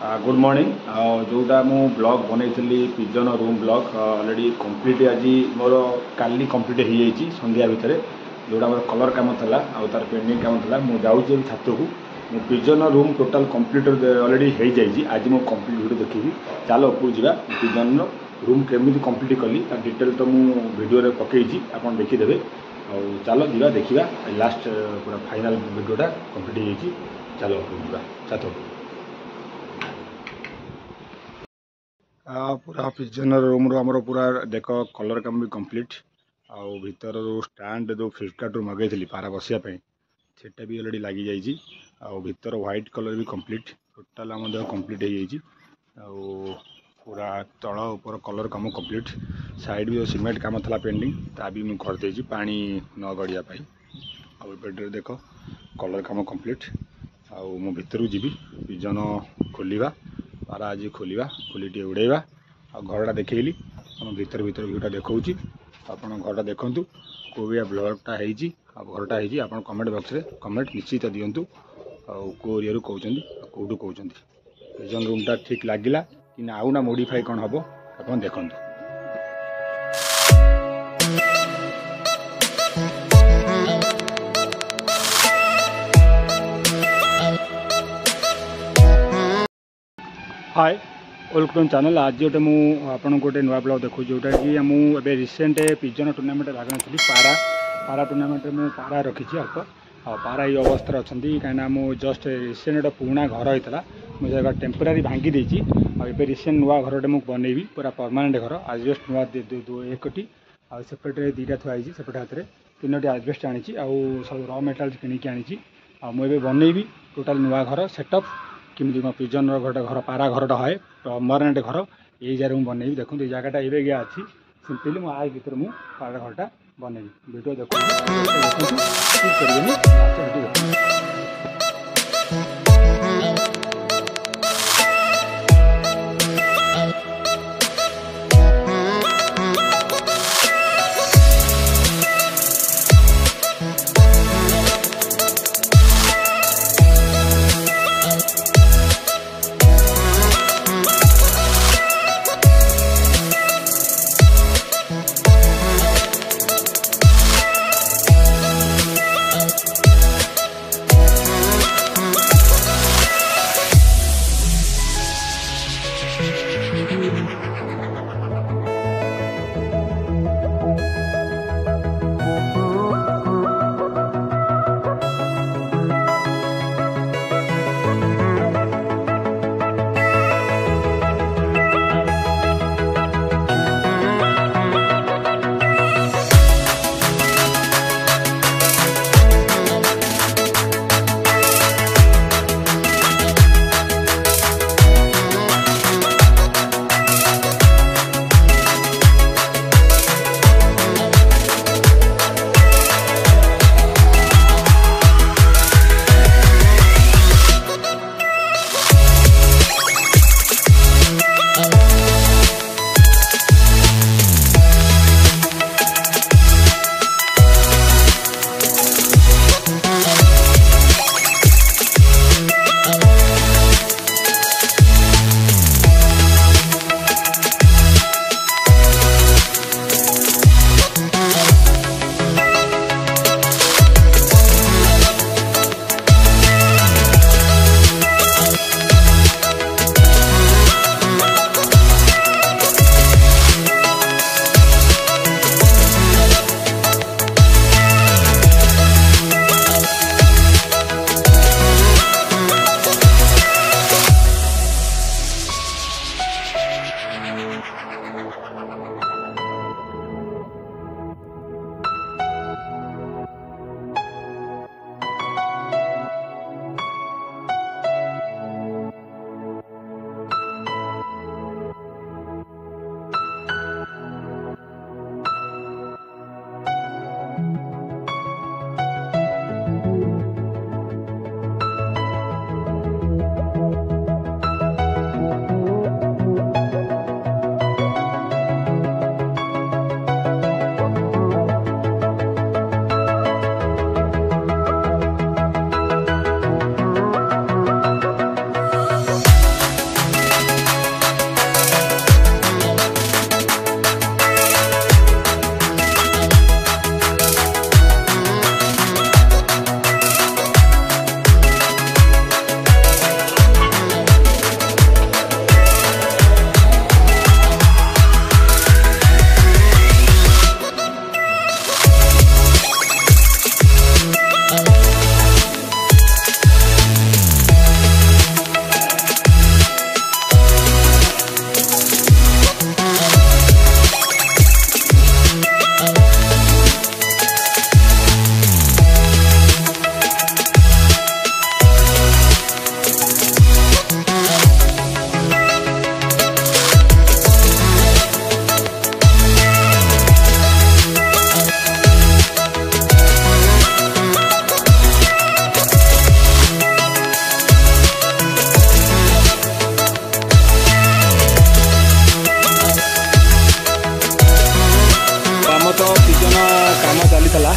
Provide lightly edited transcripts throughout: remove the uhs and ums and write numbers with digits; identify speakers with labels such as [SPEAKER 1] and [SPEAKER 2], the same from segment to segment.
[SPEAKER 1] Good morning जोटा मु blog बनई pigeon room blog already complete आज मोर काली कंप्लीट हो जाइए संध्या भितर जोटा मोर कलर काम था आर पेंडिंग काम था मुझे जाऊँगी छात को मो pigeon room total complete already हो जाइए आज मुझे कंप्लीट वीडियो देखी चलो ऊपर जा पिजन रूम केमी कंप्लीट कली डिटेल तो मुझे पकई आप देखीदे चलो जा देखा लास्ट पूरा फाइनाल वीडियोटा कंप्लीट हो चलो ऊपर जा छात पूरा पिजन रूम रो पूरा देख कलर काम भी कंप्लीट आउ भीतर स्टैंड जो फ्लिपकार्ट मगई पारा बसापी सेटा भी ऑलरेडी लगी जाइए आउ भीतर व्हाइट कलर भी कंप्लीट टोटाल आम देह कंप्लीट हो पूरा तल ऊपर कलर काम कंप्लीट साइड भी सीमेंट काम था पेंडिंग ता भी मुझे करदे पानी न गड़ियापाई आउ देख कलर काम कंप्लीट आउ मो भीतर जी पिजन खोलिया पारा आज खोलिया खोली टे उड़ेगा आ घरटा देखली हम भीतर भीतर भ्यूटा देखा आप घरटा देखूँ कौ भी ब्लॉगटा घरटा आप कमेंट बॉक्स रे कमेंट निश्चित दिंतु आउ एरिया कहते कौटू कहते पिजन रूमटा ठीक लगिला कि आउ ना मोडिफाई कौन हम आप देखूँ। हाय वेलकम चैनल आज गोटे मुझे गोटे नुआ ब्लॉग देखो जोटा कि मुझे रिसेंट पिजन टूर्नामेंट भाग नी पारा टूर्नामेंट में पारा रखी अल्प पारा ये अवस्था अच्छा कहीं मुझे जस्ट रिसेंट गोटे पुराना घर होता मुझे टेम्पोरारी भांगी देती और रिसेंट नुआ घरटे मुझे बनैबी पूरा परमानेंट घर आजबेस्ट नुआ एकटी आसेपटे दुटा थुआई सेपटे हाथ में 3टी आजबेस्ट आनी सब र मेटेरियल किଣିकी आनी मुझे बनैबी टोटाल नुआ घर सेटअप किमी पिजन घर घर पारा घरटा है परमानेंट घर ये जगह मुझे बनैबी देखो ये जगहटा ये गया अच्छी सिंपली मुझे भर मुझे पारा घरटा बनैबी वीडियो देखो।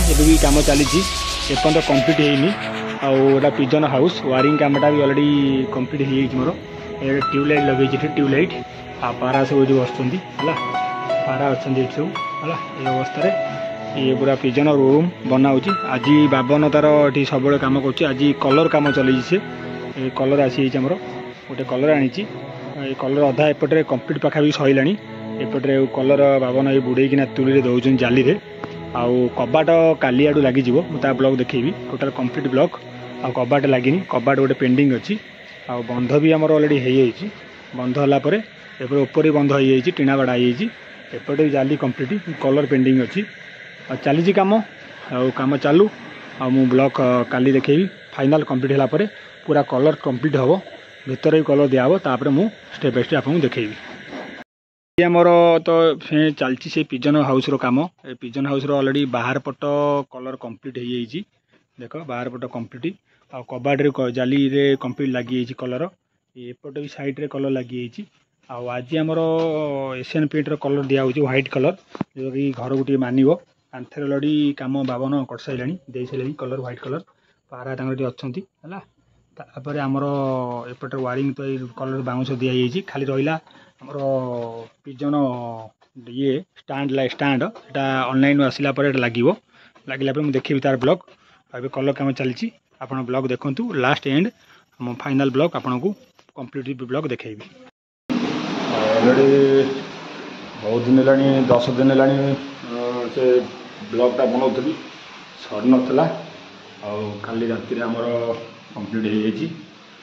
[SPEAKER 1] भी कम चली एपर्त कंप्लीट होनी आटा पिजन हाउस वायरिंग कामटा भी अलरेडी कंप्लीट हो मोर ट्यूबलाइट लगे ट्यूबलाइट आ पारा सब जो बसुँच है पारा अच्छा सब है ये अवस्था ये पूरा पिजन रूम बनाऊँ आज बाबन तार ये सब कम कर कलर कम चल कलर आसी आमर गोटे कलर आनी कलर अधा एपटे कंप्लीट पाखापी सरला एपटे कलर बाबन ये बुड़ेकिना तुली दौरान जाली आउ कबाट काली आड़ लगे मुझे ब्लॉक देखी टोटाल कंप्लीट ब्लॉक आ कबाट लगे कबाट गोटे पेंडिंग अच्छी आ बंध भी आमर अलरेडी हो बंध है ऊपर बंध हो टीना बाड़ा एपटे भी जाली कंप्लीट कलर पेंडिंग अच्छी चली कम कम चालू मु ब्लॉक काली देखी फाइनल कंप्लीट है पूरा कलर कंप्लीट हम भीतर भी कलर दिहब तापर मु स्टेप बाय स्टेप आपको देखी मोर तो चलती से पिजन हाउस कम पिजन हाउस अलरेडी बाहर पट कलर कंप्लीट हो देख बाहर पट कंप्लीट आ कबाट जाली कंप्लीट लगी कलर एपटे भी साइड कलर लगी आज आमर एशियन पेंटर कलर दिया व्हाइट कलर जो कि घर को टे मानव कांथर अलरेडी कम बाबन कर सारे दे सारे कलर व्हाइट कलर पारा अच्छा है तापर आमर एपटे वायरिंग तो कलर बाउंस दिखाई खाली रहा आमर पिजन ये स्टाण्ड एटा ऑनलाइन आसला लगे मुझे देखी तार ब्लॉग अभी कलर कम चलती आप ब्लॉग देखूँ लास्ट एंड हम फाइनल ब्लॉग आपन को कंप्लीट ब्लॉग देखेबी ऑलरेडी बहुत दिन है 10 दिन है से ब्लॉगटा बनाऊली सर नाला खाली राति आमर कंप्लीट हो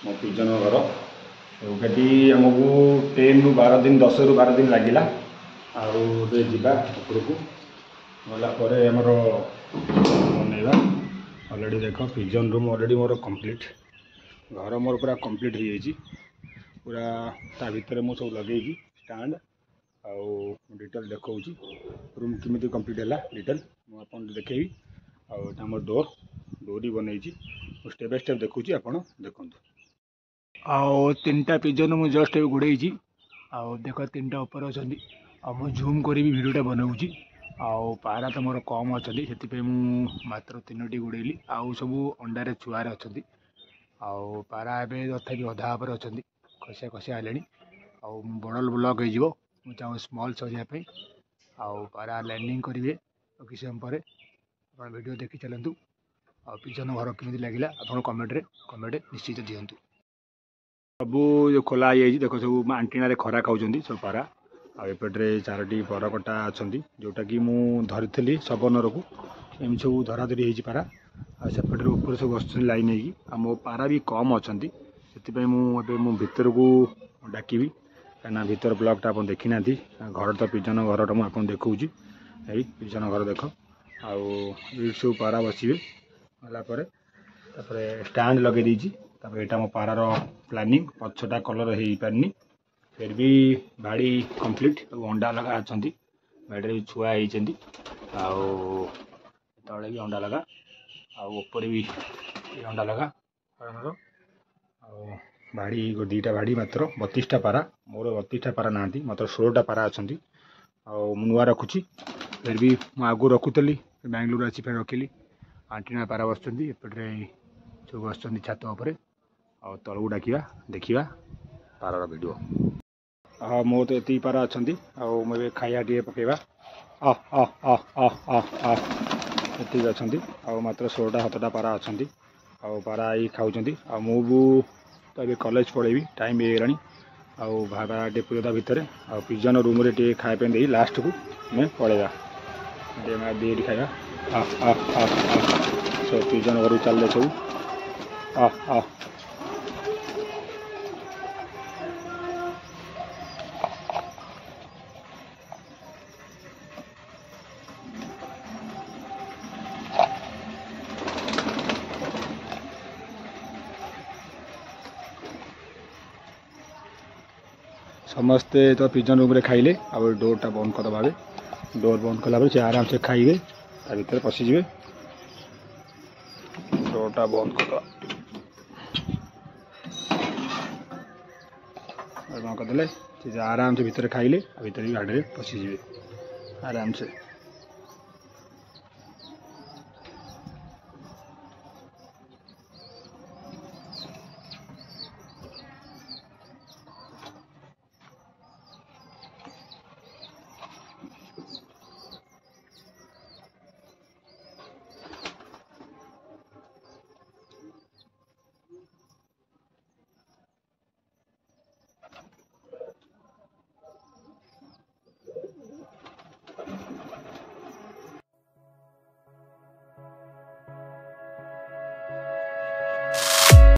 [SPEAKER 1] मो पिजन घर जोटी आमको 10 ରୁ 12 दिन 10 ରୁ 12 दिन लगिला आवा उपरको गलापर आमर बनवा अलरेडी देख pigeon room already more complete घर मोर पूरा कंप्लीट हो पूरा ता भीतर मु सब लगे स्टाण्ड आउ डिटेल देखा रूम केमी कंप्लीट है डिटेल मुझे देखेबी आम डोर ही बनई स्टेप बाय स्टेप देखुची आपन देखु आउ 3टा पिजन मु जस्ट गुड़े देख 3टा ऊपर अच्छा मु जूम करी भिडियोटा बनाऊँगी आउ पारा तो मोर कम अच्छा से मात्र 3टी गुड़ेली आउ सब अंडार छुआर अच्छा आउ पारा एवं तथा अधा पर अच्छा खसिया खसिया है आउ बड़ ब्लॉक हो चाहूँ स्मॉल सजापी आउ पारा लैंडिंग करेंगे किसी समय पर आप वीडियो देखी चलतु आ पिजन घर केमी लगे आप कमेंट निश्चित दिंतु सबू जो खोला देख सब आंटीना खरा खाऊँ सब पारा आएपटे 4टी बरकटा अच्छा जोटा कि मुझी सबनर को एम सब धराधरी हो पारा आसेपटे ऊपर सब बस लाइन हो मो पारा भी कम अच्छा से मुझे भीतर को डाकबी कहीं भीतर ब्लॉकटा आप देखी ना घर तो पिजन घर मुझे देखा पिजन घर देख आउ सब पारा बसवे गलापर स्टाण्ड लगे यहाँ मो पारार प्लानिंग पछटा कलर हो पारनी फिर भी बाड़ी कंप्लीट अंडा लगा अच्छा बाड़ी छुआ होती तले भी अंडा लगा आपर भी अंडा लगा बाड़ी 2टा बाड़ी मात्र 32टा पारा मोर 32टा पारा ना मात्र 16टा पारा अच्छा नुआ रखुची फिर भी मुझे आगु रखुली बेंगलुरु आसी फिर रखिली आंटीना पारा बसुँच एपटे सब बस छात उपर आ तलू डाकिया देखा पारार वीडियो हाँ मो तो ये पारा अच्छा मुझे खाया टे पकेवा ये अच्छा मात्र 16टा 17टा पारा अच्छा पारा ये खाऊँ मु तो ये कॉलेज पढ़ेबी टाइम होगलानी भाड़ा टे पूरा भितर आ पिजन रूम रे टे खाए दे लास्ट को मैं पड़ेगा दे खाया सब पिजन घर चल सब समस्ते तो पिजन रूम रे खाइले अब डोरटा बंद करदे डोर बंद कला से आराम से खाइबे ता भीतर पशिजे डोरटा बंद करदे से आराम से भीतर खाइले भीतर भी गाड़ी में पशिजे आराम से।